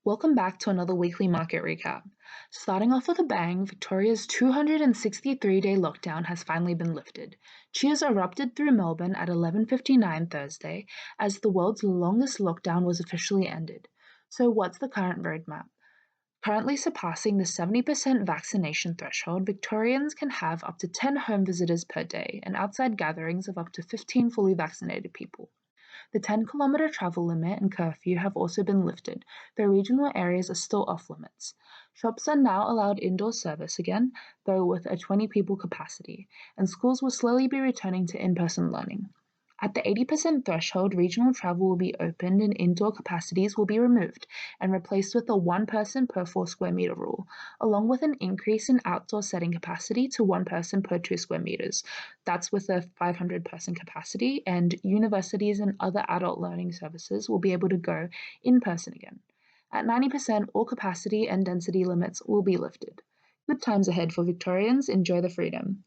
Welcome back to another weekly market recap. Starting off with a bang, Victoria's 263-day lockdown has finally been lifted. Cheers erupted through Melbourne at 11:59 Thursday as the world's longest lockdown was officially ended. So what's the current roadmap? Currently surpassing the 70% vaccination threshold, Victorians can have up to 10 home visitors per day and outside gatherings of up to 15 fully vaccinated people. The 10-kilometre travel limit and curfew have also been lifted, though regional areas are still off-limits. Shops are now allowed indoor service again, though with a 20-people capacity, and schools will slowly be returning to in-person learning. At the 80% threshold, regional travel will be opened and indoor capacities will be removed and replaced with a one person per 4 square metre rule, along with an increase in outdoor setting capacity to one person per 2 square metres. That's with a 500-person capacity, and universities and other adult learning services will be able to go in person again. At 90%, all capacity and density limits will be lifted. Good times ahead for Victorians. Enjoy the freedom.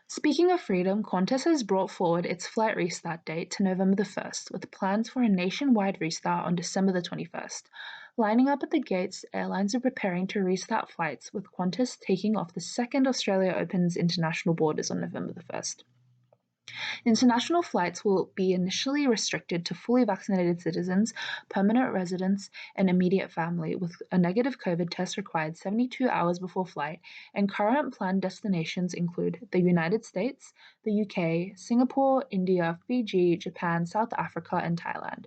Speaking of freedom, Qantas has brought forward its flight restart date to November the 1st, with plans for a nationwide restart on December the 21st. Lining up at the gates, airlines are preparing to restart flights, with Qantas taking off the second Australia opens international borders on November the 1st. International flights will be initially restricted to fully vaccinated citizens, permanent residents, and immediate family, with a negative COVID test required 72 hours before flight, and current planned destinations include the United States, the UK, Singapore, India, Fiji, Japan, South Africa, and Thailand,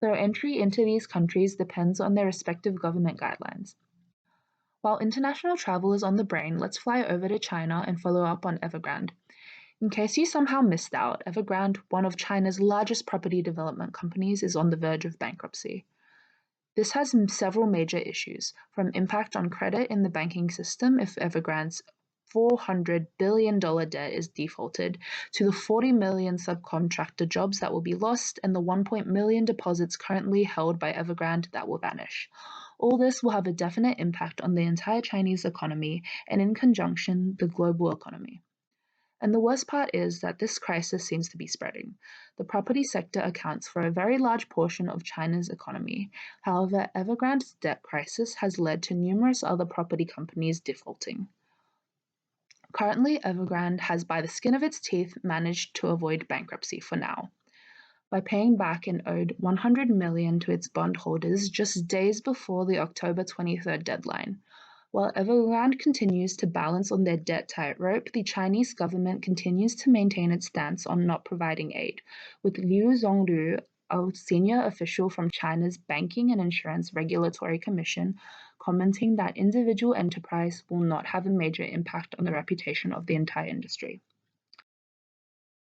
though entry into these countries depends on their respective government guidelines. While international travel is on the brain, let's fly over to China and follow up on Evergrande. In case you somehow missed out, Evergrande, one of China's largest property development companies, is on the verge of bankruptcy. This has several major issues, from impact on credit in the banking system if Evergrande's $400 billion debt is defaulted, to the 40 million subcontractor jobs that will be lost and the 1 million deposits currently held by Evergrande that will vanish. All this will have a definite impact on the entire Chinese economy and, in conjunction, the global economy. And the worst part is that this crisis seems to be spreading. The property sector accounts for a very large portion of China's economy. However, Evergrande's debt crisis has led to numerous other property companies defaulting. Currently, Evergrande has, by the skin of its teeth, managed to avoid bankruptcy for now, by paying back an owed $100 million to its bondholders just days before the October 23rd deadline. While Evergrande continues to balance on their debt tightrope, the Chinese government continues to maintain its stance on not providing aid, with Liu Zhonglu, a senior official from China's Banking and Insurance Regulatory Commission, commenting that individual enterprise will not have a major impact on the reputation of the entire industry.